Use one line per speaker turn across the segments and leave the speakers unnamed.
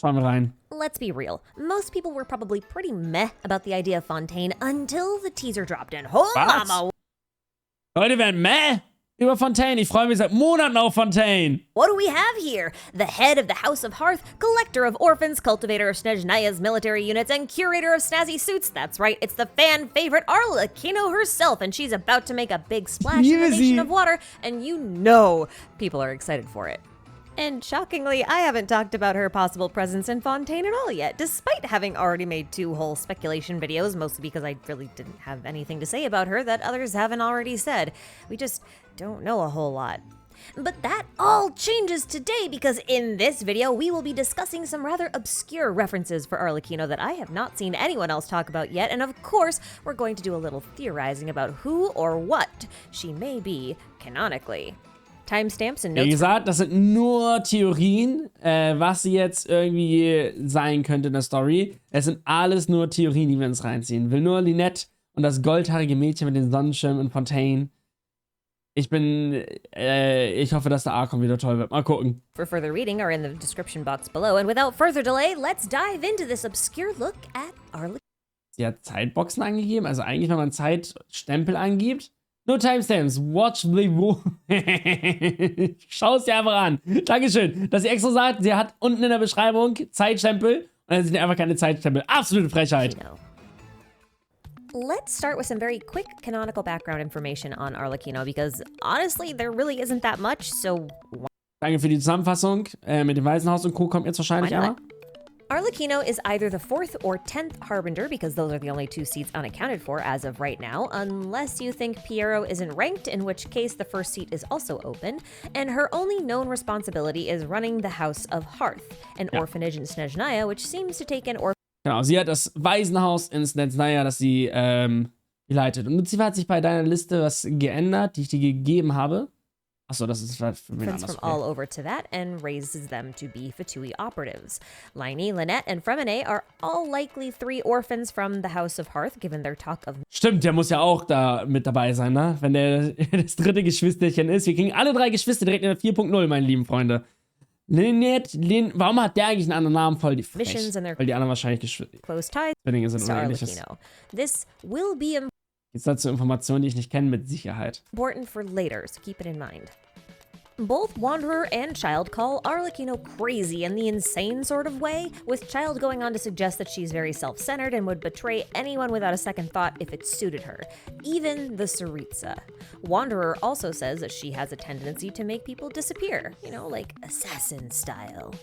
Schauen wir rein.
Let's be real. Most people were probably pretty meh about the idea of Fontaine until the teaser dropped in. Oh,
Was?
mama!
Leute werden meh über Fontaine. Ich freue mich seit Monaten auf Fontaine.
What do we have here? The head of the House of Hearth, collector of orphans, cultivator of Snezhnaya's military units, and curator of snazzy suits. That's right, it's the fan favorite Arlecchino herself, and she's about to make a big splash in the Nation of Water, and you know people are excited for it. And shockingly, I haven't talked about her possible presence in Fontaine at all yet, despite having already made 2 whole speculation videos, mostly because I really didn't have anything to say about her that others haven't already said. We just don't know a whole lot. But that all changes today because in this video, we will be discussing some rather obscure references for Arlecchino that I have not seen anyone else talk about yet, and of course, we're going to do a little theorizing about who or what she may be canonically. Timestamps and notes.
Wie gesagt, das sind nur Theorien, was sie jetzt irgendwie sein könnte in der Story. Es sind alles nur Theorien, die wir uns reinziehen. Will nur Lynette und das goldhaarige Mädchen mit den Sonnenschirmen in Fontaine. Ich hoffe, dass der Archon wieder toll wird. Mal gucken.
For further reading are in the description box below. And without further delay, let's dive into this obscure look at Arlecchino.
Sie hat Zeitboxen angegeben. Also eigentlich, wenn man Zeitstempel angibt. No timestamps. Watch the Schau es dir einfach an. Dankeschön, dass sie extra sagt, sie hat unten in der Beschreibung Zeitstempel. Und dann sind einfach keine Zeitstempel. Absolute Frechheit.
Let's start with some very quick canonical background information on Arlecchino, because honestly, there really isn't that much, so...
Danke für die Zusammenfassung. Mit dem Waisenhaus und Co. kommt jetzt wahrscheinlich aber.
Arlecchino is either the 4th or 10th Harbinger, because those are the only 2 seats unaccounted for as of right now, unless you think Piero isn't ranked, in which case the first seat is also open, and her only known responsibility is running the House of Hearth, an orphanage in Snezhnaya, which seems to take an
Genau, sie hat das Waisenhaus in Snezhnaya, das sie leitet. Und sie hat sich bei deiner Liste was geändert, die ich dir gegeben habe. Achso, das ist für mich anders.
From all over to that and raises them to be Fatui operatives. Laini, Lynette, and Fremine are all likely 3 orphans from the House of Hearth, given their talk of...
Stimmt, der muss ja auch da mit dabei sein, ne? Wenn der das 3. Geschwisterchen ist. Wir kriegen alle 3 Geschwister direkt in der 4.0, meine lieben Freunde. Lynette, warum hat der eigentlich einen anderen Namen? Voll die Frech. Weil die anderen wahrscheinlich Zwillinge sind oder ähnliches.
This will be
Jetzt dazu Informationen, die ich nicht kenne, mit Sicherheit.
important for later, so keep it in mind. Both Wanderer and Child call Arlecchino crazy in the insane sort of way, with Child going on to suggest that she's very self-centered and would betray anyone without a second thought if it suited her, even the Tsaritsa. Wanderer also says that she has a tendency to make people disappear, you know, like assassin style.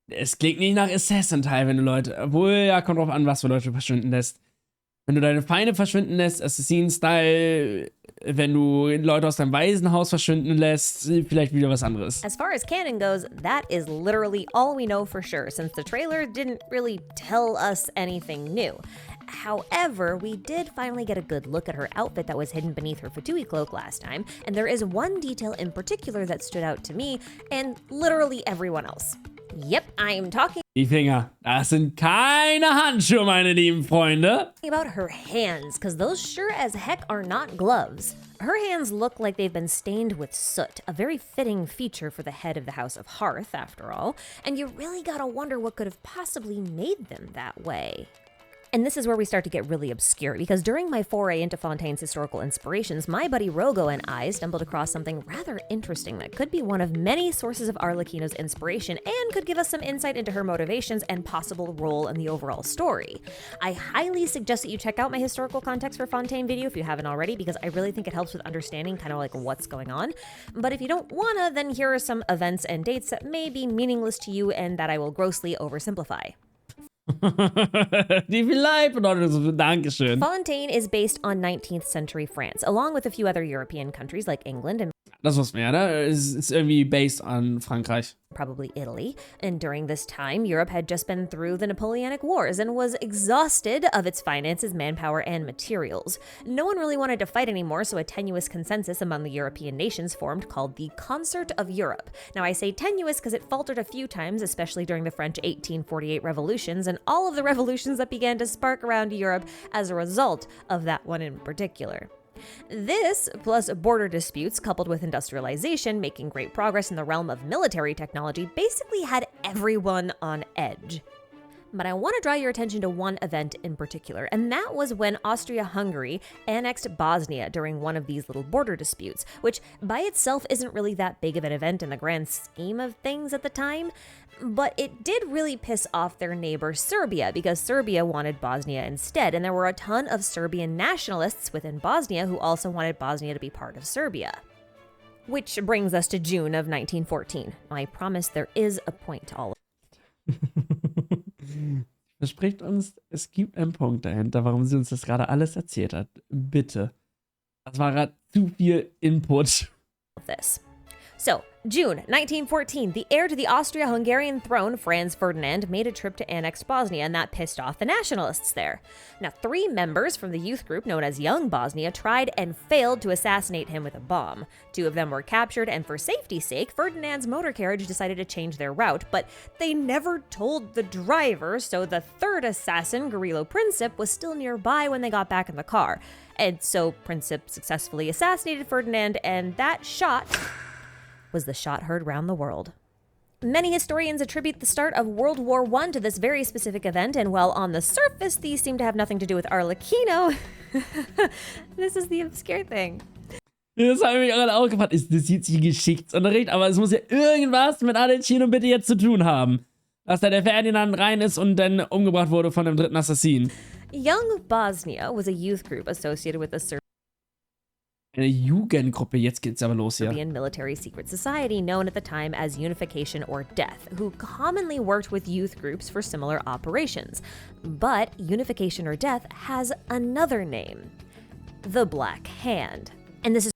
Es klingt nicht nach Assassin-Teil, wenn du Leute... Obwohl, ja, kommt drauf an, was für Leute verschwinden lässt. Wenn du deine Feinde verschwinden lässt, Assassin-Style, wenn du Leute aus deinem Waisenhaus verschwinden lässt, vielleicht wieder was anderes.
As far as canon goes, that is literally all we know for sure, since the trailer didn't really tell us anything new. However, we did finally get a good look at her outfit that was hidden beneath her Fatui cloak last time, and there is one detail in particular that stood out to me, and literally everyone else. Yep, I'm talking
Die Finger, das sind keine Handschuhe, meine lieben Freunde.
about her hands, because those sure as heck are not gloves. Her hands look like they've been stained with soot, a very fitting feature for the head of the House of Hearth, after all, and you really gotta wonder what could have possibly made them that way. And this is where we start to get really obscure, because during my foray into Fontaine's historical inspirations, my buddy Rogo and I stumbled across something rather interesting that could be one of many sources of Arlecchino's inspiration and could give us some insight into her motivations and possible role in the overall story. I highly suggest that you check out my historical context for Fontaine video if you haven't already, because I really think it helps with understanding kind of like what's going on. But if you don't wanna, then here are some events and dates that may be meaningless to you and that I will grossly oversimplify.
Die vielleicht bedeutet so, Dankeschön.
Fontaine is based on 19th century France, along with a few other European countries like England and
Das wussten wir, ne? Es ist irgendwie based on Frankreich.
probably Italy. And during this time, Europe had just been through the Napoleonic Wars and was exhausted of its finances, manpower, and materials. No one really wanted to fight anymore, so a tenuous consensus among the European nations formed called the Concert of Europe. Now, I say tenuous because it faltered a few times, especially during the French 1848 revolutions and all of the revolutions that began to spark around Europe as a result of that one in particular. This, plus border disputes coupled with industrialization making great progress in the realm of military technology, basically had everyone on edge. But I want to draw your attention to one event in particular, and that was when Austria-Hungary annexed Bosnia during one of these little border disputes, which by itself isn't really that big of an event in the grand scheme of things at the time, but it did really piss off their neighbor Serbia, because Serbia wanted Bosnia instead, and there were a ton of Serbian nationalists within Bosnia who also wanted Bosnia to be part of Serbia. Which brings us to June of 1914. I promise there is a point to all of
Verspricht uns, es gibt einen Punkt dahinter, warum sie uns das gerade alles erzählt hat. Bitte. Das war gerade zu viel Input.
this. So, June 1914, the heir to the Austria-Hungarian throne, Franz Ferdinand, made a trip to annex Bosnia, and that pissed off the nationalists there. Now, 3 members from the youth group known as Young Bosnia tried and failed to assassinate him with a bomb. 2 of them were captured, and for safety's sake, Ferdinand's motor carriage decided to change their route, but they never told the driver, so the 3rd assassin, Gavrilo Princip, was still nearby when they got back in the car. And so Princip successfully assassinated Ferdinand, and that shot was the shot heard round the world. Many historians attribute the start of World War I to this very specific event, and while on the surface these seem to have nothing to do with Arlecchino, this is the obscure thing.
Das habe ich mich gerade auch gefragt. Ist das jetzt hier Geschichtsunterricht? Aber es muss ja irgendwas mit Arlecchino bitte jetzt zu tun haben. Dass da der Ferdinand rein ist und dann umgebracht wurde von dem 3. Assassin.
Young Bosnia was a youth group associated with the
Eine Jugendgruppe, jetzt geht's aber los hier.
Serbian military secret society known at the time as Unification or Death, who commonly worked with youth groups for similar operations. But Unification or Death has another name, the Black Hand. And this is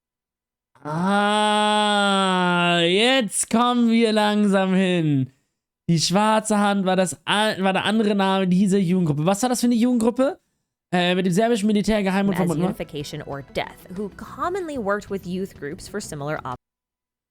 Jetzt kommen wir langsam hin. Die schwarze Hand war der andere Name dieser Jugendgruppe. Was war das für eine Jugendgruppe? Mit dem serbischen Militärgeheimrat
as Unification or Death, who commonly worked with youth groups for similar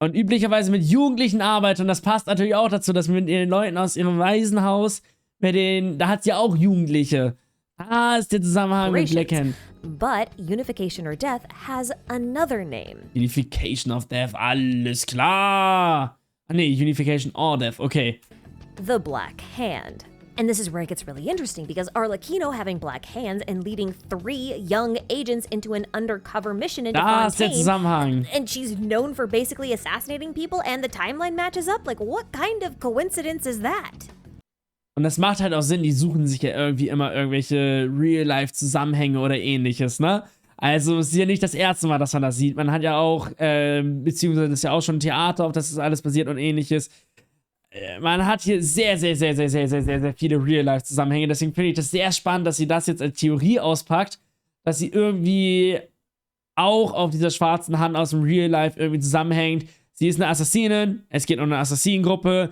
und üblicherweise mit Jugendlichen arbeitet. Und das passt natürlich auch dazu, dass mit den Leuten aus ihrem Waisenhaus, da hat sie ja auch Jugendliche. Da ist der Zusammenhang mit Black Hand.
But Unification or Death has another name.
Unification of Death, alles klar. Unification or Death, okay.
The Black Hand. And this is where it gets really interesting, because Arlecchino having black hands and leading 3 young agents into an undercover mission into Fontaine, and she's known for basically assassinating people, and the timeline matches up. Like, what kind of coincidence is that?
Und das macht halt auch Sinn, die suchen sich ja irgendwie immer irgendwelche Real-Life-Zusammenhänge oder ähnliches, ne? Also es ist ja nicht das erste Mal, dass man das sieht. Man hat ja auch, beziehungsweise das ist ja auch schon ein Theater, auf das ist alles basiert und ähnliches. Man hat hier sehr viele Real-Life-Zusammenhänge. Deswegen finde ich das sehr spannend, dass sie das jetzt als Theorie auspackt, dass sie irgendwie auch auf dieser schwarzen Hand aus dem Real-Life irgendwie zusammenhängt. Sie ist eine Assassinin, es geht um eine Assassinengruppe,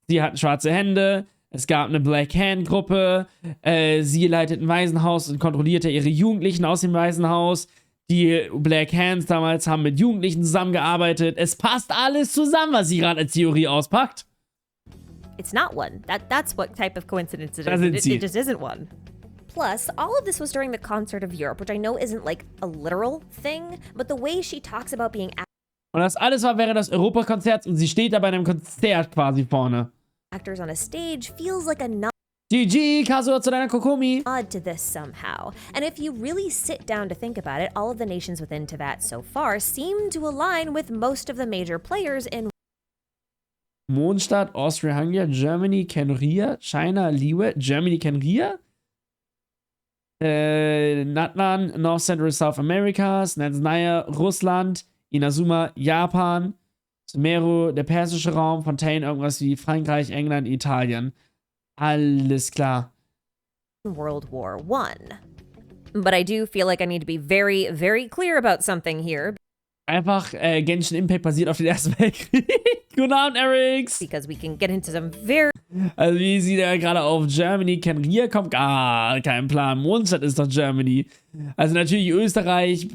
sie hat schwarze Hände, es gab eine Black Hand-Gruppe, sie leitet ein Waisenhaus und kontrollierte ihre Jugendlichen aus dem Waisenhaus. Die Black Hands damals haben mit Jugendlichen zusammengearbeitet. Es passt alles zusammen, was sie gerade als Theorie auspackt.
It's not one. That's what type of coincidence it is. It just isn't one. Plus, all of this was during the Concert of Europe, which I know isn't like a literal thing, but the way she talks about being
und das alles war während des Europakonzerts und sie steht da bei einem Konzert quasi vorne.
Actors on a stage feels like a nod
GG, Kazuo zu deiner Kokomi.
to this somehow. And if you really sit down to think about it, all of the nations within Teyvat so far seem to align with most of the major players in
Mondstadt, Austria-Hungary, Germany, Kenria, China, Liwe, Germany, Kenria, Natlan, North Central South America, Snezhnaya, Russland, Inazuma, Japan, Sumeru, der persische Raum, Fontaine, irgendwas wie Frankreich, England, Italien. Alles klar.
World War I. But I do feel like I need to be very, very clear about something here.
Einfach Genshin Impact basiert auf den Ersten Weltkrieg. Guten Abend, Erics.
Because we can get into some very...
Also wie sie da gerade auf Germany Kenria kommt, gar kein Plan. Mondstadt ist doch Germany. Also natürlich Österreich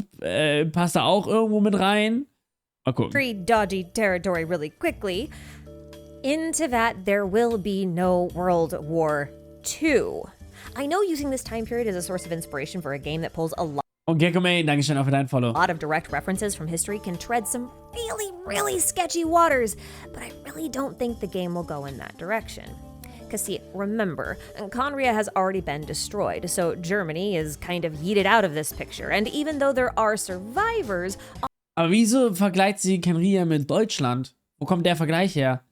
passt da auch irgendwo mit rein. Mal gucken.
Very dodgy territory really quickly. Into that, there will be no World War II. I know using this time period as a source of inspiration for a game that pulls a lot
Und Gecko May, Dankeschön auch für dein Follow.
A lot of direct references from history can tread some really sketchy waters, but I really don't think the game will go in that direction. Because see, remember, Conria has already been destroyed, so Germany is kind of yeeted out of this picture, and even though there are survivors...
Aber wieso vergleicht sie Kenria mit Deutschland? Wo kommt der Vergleich her?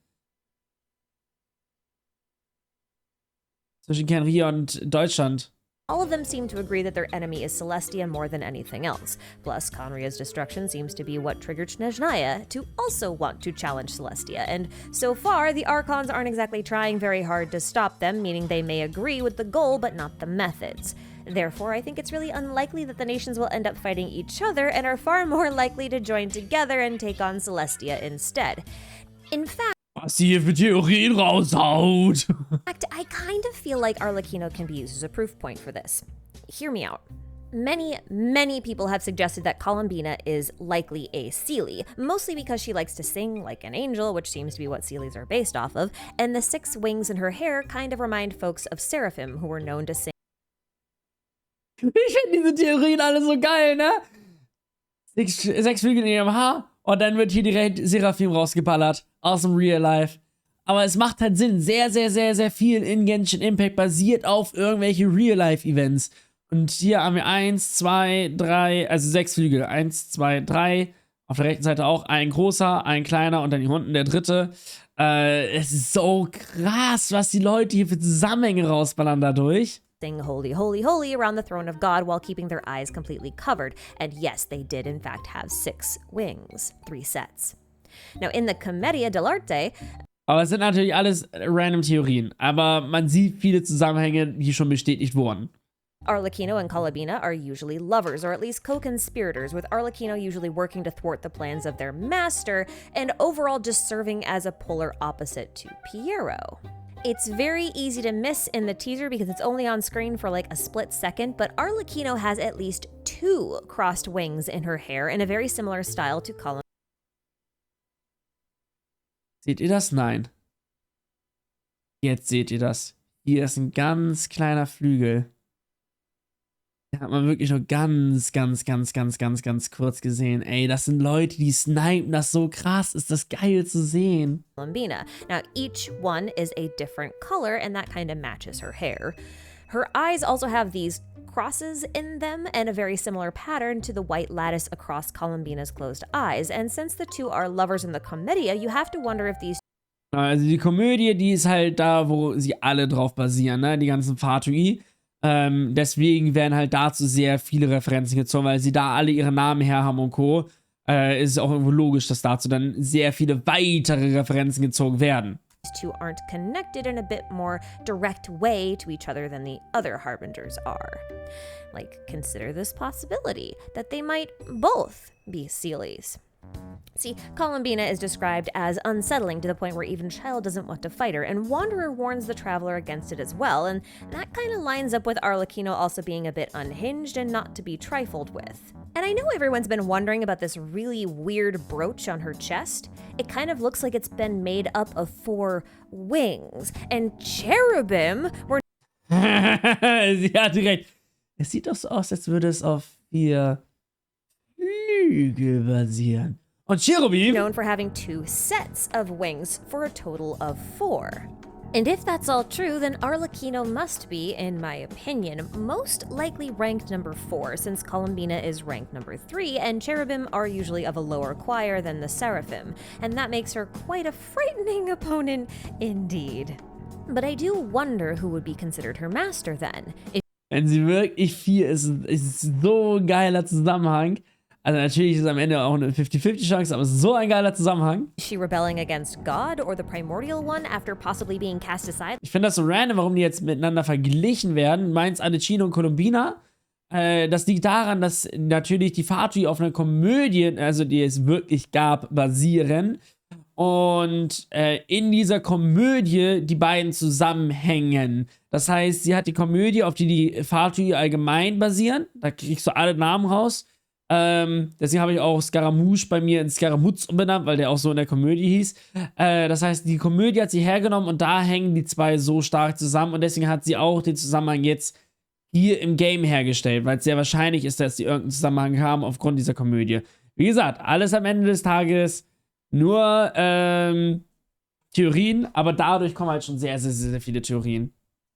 Zwischen Kenria und Deutschland.
All of them seem to agree that their enemy is Celestia more than anything else. Plus, Conria's destruction seems to be what triggered Snezhnaya to also want to challenge Celestia, and so far, the Archons aren't exactly trying very hard to stop them, meaning they may agree with the goal but not the methods. Therefore, I think it's really unlikely that the nations will end up fighting each other and are far more likely to join together and take on Celestia instead. In fact,
was sie hier für Theorien raushaut.
I kind of feel like Arlecchino can be used as a proof point for this. Hear me out. Many people have suggested that Columbina is likely a Seelie, mostly because she likes to sing like an angel, which seems to be what Seelies are based off of, and the 6 wings in her hair kind of remind folks of Seraphim, who were known to sing.
Ich finde diese Theorien alle so geil, ne? 6 Flügel in ihrem Haar und dann wird hier direkt Seraphim rausgeballert aus dem Real Life. Aber es macht halt Sinn. Sehr viel in Genshin Impact basiert auf irgendwelche Real Life Events. Und hier haben wir 1, 2, 3, also 6 Flügel. 1, 2, 3. Auf der rechten Seite auch ein großer, ein kleiner und dann hier unten der dritte. Es ist so krass, was die Leute hier für Zusammenhänge rausballern dadurch.
Sing holy, holy, holy around the throne of God while keeping their eyes completely covered. And yes, they did in fact have 6 wings, 3 sets. Now in the Commedia dell'arte...
Aber es sind natürlich alles random Theorien. Aber man sieht viele Zusammenhänge, die schon bestätigt wurden.
Arlecchino and Columbina are usually lovers, or at least co-conspirators, with Arlecchino usually working to thwart the plans of their master, and overall just serving as a polar opposite to Piero. It's very easy to miss in the teaser because it's only on screen for like a split second, but Arlecchino has at least 2 crossed wings in her hair in a very similar style to Columbina.
Seht ihr das? Nein. Jetzt seht ihr das. Hier ist ein ganz kleiner Flügel. Den hat man wirklich nur ganz kurz gesehen. Ey, das sind Leute, die snipen das so krass. Ist das geil zu sehen.
Columbina. Now, each one is a different color, and that kind of matches her hair. Her eyes also have these crosses in them and a very similar pattern to the white lattice across Columbina's closed eyes. And since the two are lovers in the Commedia, you have to wonder if these...
Also die Komödie, die ist halt da, wo sie alle drauf basieren, ne? Die ganzen Fatui. Deswegen werden halt dazu sehr viele Referenzen gezogen, weil sie da alle ihre Namen her haben und Co. Ist es auch irgendwo logisch, dass dazu dann sehr viele weitere Referenzen gezogen werden.
These two aren't connected in a bit more direct way to each other than the other Harbingers are. Like, consider this possibility, that they might both be Seelies. See, Columbina is described as unsettling to the point where even Child doesn't want to fight her, and Wanderer warns the Traveler against it as well, and that kind of lines up with Arlecchino also being a bit unhinged and not to be trifled with. And I know everyone's been wondering about this really weird brooch on her chest. It kind of looks like it's been made up of 4 wings, and cherubim were...
Sie hat recht. Es sieht doch so aus, als würde es auf 4 Flügel basieren. Und Cherubim
known for having 2 sets of wings for a total of 4. And if that's all true, then Arlecchino must be, in my opinion, most likely ranked number 4, since Columbina is ranked number 3, and Cherubim are usually of a lower choir than the Seraphim, and that makes her quite a frightening opponent indeed. But I do wonder who would be considered her master then.
Wenn sie wirklich 4 ist so ein geiler Zusammenhang. Also natürlich ist am Ende auch eine 50-50 Chance, aber es ist so ein geiler Zusammenhang.
Is she rebelling against God or the primordial one after possibly being cast aside?
Ich finde das so random, warum die jetzt miteinander verglichen werden. Meins Arlecchino und Columbina. Das liegt daran, dass natürlich die Fatui auf einer Komödie, also die es wirklich gab, basieren. Und in dieser Komödie die beiden zusammenhängen. Das heißt, sie hat die Komödie, auf die Fatui allgemein basieren. Da kriegst du alle Namen raus. Deswegen habe ich auch Scaramouche bei mir in Scaramuz umbenannt, weil der auch so in der Komödie hieß. Das heißt, die Komödie hat sie hergenommen und da hängen die zwei so stark zusammen und deswegen hat sie auch den Zusammenhang jetzt hier im Game hergestellt, weil es sehr wahrscheinlich ist, dass die irgendeinen Zusammenhang haben aufgrund dieser Komödie. Wie gesagt, alles am Ende des Tages nur Theorien, aber dadurch kommen halt schon sehr, sehr, sehr, sehr viele Theorien.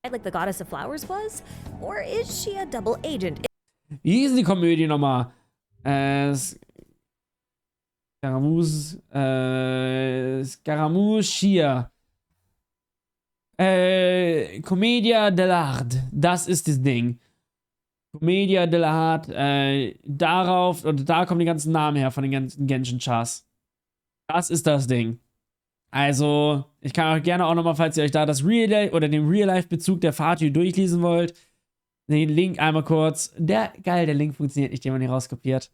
Like the goddess of flowers was? Or is she a double agent?
Wie hieß die Komödie nochmal? Scaramouche. Commedia dell'arte. Das ist das Ding. Commedia dell'arte. Darauf, oder da kommen die ganzen Namen her von den ganzen Genshin-Chars. Das ist das Ding. Also, ich kann euch gerne auch nochmal, falls ihr euch da das Real-Life oder den Real-Life-Bezug der Fatui durchlesen wollt, den Link einmal kurz. Der Link funktioniert nicht, den man hier rauskopiert.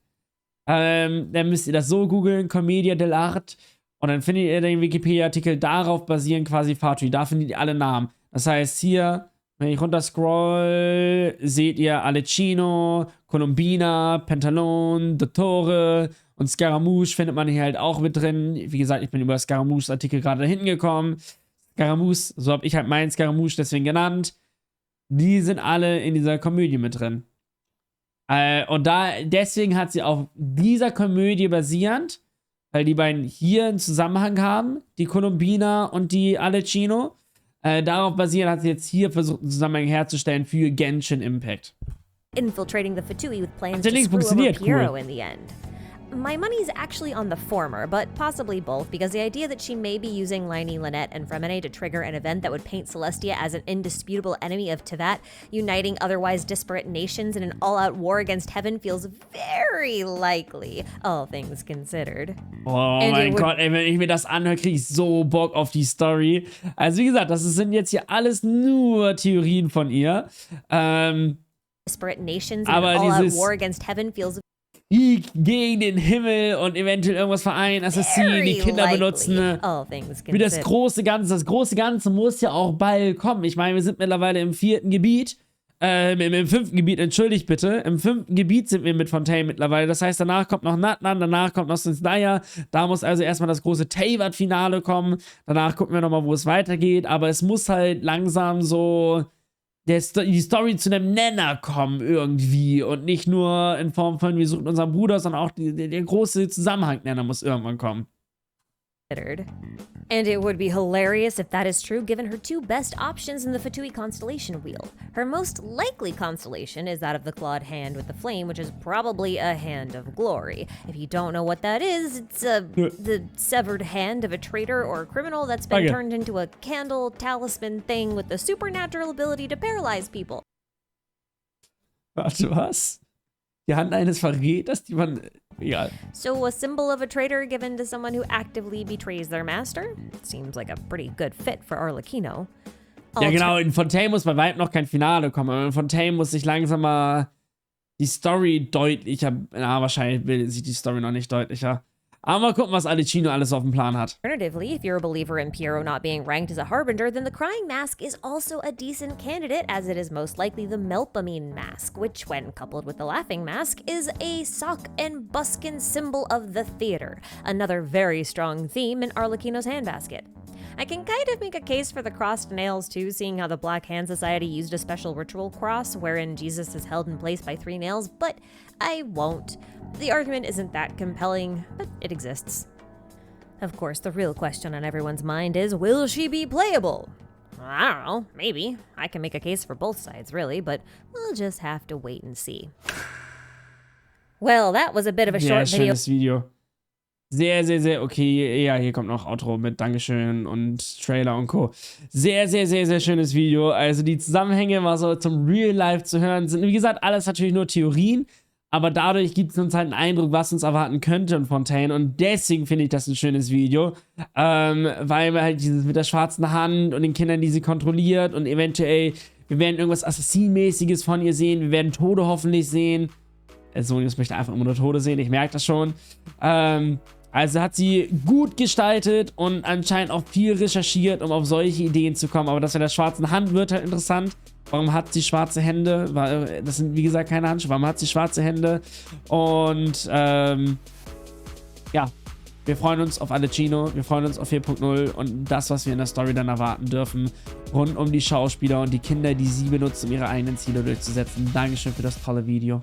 Dann müsst ihr das so googeln, Commedia dell'arte. Und dann findet ihr den Wikipedia-Artikel, darauf basieren quasi Fatui. Da findet ihr alle Namen. Das heißt, hier, wenn ich runter scroll, seht ihr Arlecchino, Colombina, Pantalon, Dottore und Scaramouche findet man hier halt auch mit drin. Wie gesagt, ich bin über Scaramouche-Artikel gerade da hinten gekommen. Scaramouche, so habe ich halt meinen Scaramouche deswegen genannt. Die sind alle in dieser Komödie mit drin. Und deswegen hat sie auf dieser Komödie basierend, weil die beiden hier einen Zusammenhang haben, die Colombina und die Arlecchino. Darauf basierend hat sie jetzt hier versucht, einen Zusammenhang herzustellen für Genshin Impact.
Infiltrating the Fatui with plans to screw over Piero in the end. My money's actually on the former, but possibly both, because the idea that she may be using Lainey, Lynette, and Fremine to trigger an event that would paint Celestia as an indisputable enemy of Teyvat, uniting otherwise disparate nations in an all-out war against heaven feels very likely, all things considered.
Oh mein Gott, ey, wenn ich mir das anhöre, kriege ich so Bock auf die Story. Also wie gesagt, das sind jetzt hier alles nur Theorien von ihr.
Disparate nations in an all-out war against heaven feels
gegen den Himmel und eventuell irgendwas vereinen, Assassinen, die Kinder benutzen. Wie das große Ganze muss ja auch bald kommen. Ich meine, wir sind mittlerweile im 4. Gebiet. Im 5. Gebiet, entschuldigt bitte. Im 5. Gebiet sind wir mit Fontaine mittlerweile. Das heißt, danach kommt noch Natnan, danach kommt noch Sensnaya. Da muss also erstmal das große Teyvat-Finale kommen. Danach gucken wir nochmal, wo es weitergeht. Aber es muss halt langsam so die Story zu einem Nenner kommen irgendwie und nicht nur in Form von wir suchen unseren Bruder, sondern auch der große Zusammenhang-Nenner muss irgendwann kommen.
And it would be hilarious if that is true, given her two best options in the Fatui constellation wheel. Her most likely constellation is that of the clawed hand with the flame, which is probably a hand of glory. If you don't know what that is, it's the severed hand of a traitor or a criminal that's been turned into a candle talisman thing with the supernatural ability to paralyze people.
Warte, was? Die Hand eines Verräters, die man... Egal.
So a symbol of a traitor given to someone who actively betrays their master? Seems like a pretty good fit for Arlecchino.
Ja genau, in Fontaine muss bei weitem noch kein Finale kommen, aber in Fontaine muss sich langsam mal die Story deutlicher... Na, wahrscheinlich bildet sich die Story noch nicht deutlicher. Aber mal gucken, was Arlecchino alles auf dem Plan hat.
Alternatively, if you're a believer in Piero not being ranked as a harbinger, then the Crying Mask is also a decent candidate, as it is most likely the Melpomene Mask, which, when coupled with the Laughing Mask, is a sock and buskin symbol of the theater, another very strong theme in Arlecchino's handbasket. I can kind of make a case for the crossed nails too, seeing how the Black Hand Society used a special ritual cross wherein Jesus is held in place by 3 nails, but I won't. The argument isn't that compelling, but it exists. Of course, the real question on everyone's mind is, will she be playable? I don't know, maybe. I can make a case for both sides, really, but we'll just have to wait and see. Well, that was a bit of a short video.
Schönes Video. Sehr, sehr, sehr, okay, ja, hier kommt noch Outro mit Dankeschön und Trailer und Co. Sehr, sehr, sehr, sehr schönes Video. Also die Zusammenhänge, was so zum Real Life zu hören sind, wie gesagt, alles natürlich nur Theorien, aber dadurch gibt es uns halt einen Eindruck, was uns erwarten könnte in Fontaine und deswegen finde ich das ein schönes Video, weil wir halt dieses mit der schwarzen Hand und den Kindern, die sie kontrolliert und eventuell, wir werden irgendwas Assassinmäßiges von ihr sehen, wir werden Tode hoffentlich sehen. Sonius möchte einfach immer nur Tode sehen, ich merke das schon. Also hat sie gut gestaltet und anscheinend auch viel recherchiert, um auf solche Ideen zu kommen. Aber das mit der schwarzen Hand wird halt interessant. Warum hat sie schwarze Hände? Das sind, wie gesagt, keine Handschuhe. Warum hat sie schwarze Hände? Und, ja. Wir freuen uns auf Arlecchino, wir freuen uns auf 4.0 und das, was wir in der Story dann erwarten dürfen, rund um die Schauspieler und die Kinder, die sie benutzen, um ihre eigenen Ziele durchzusetzen. Dankeschön für das tolle Video.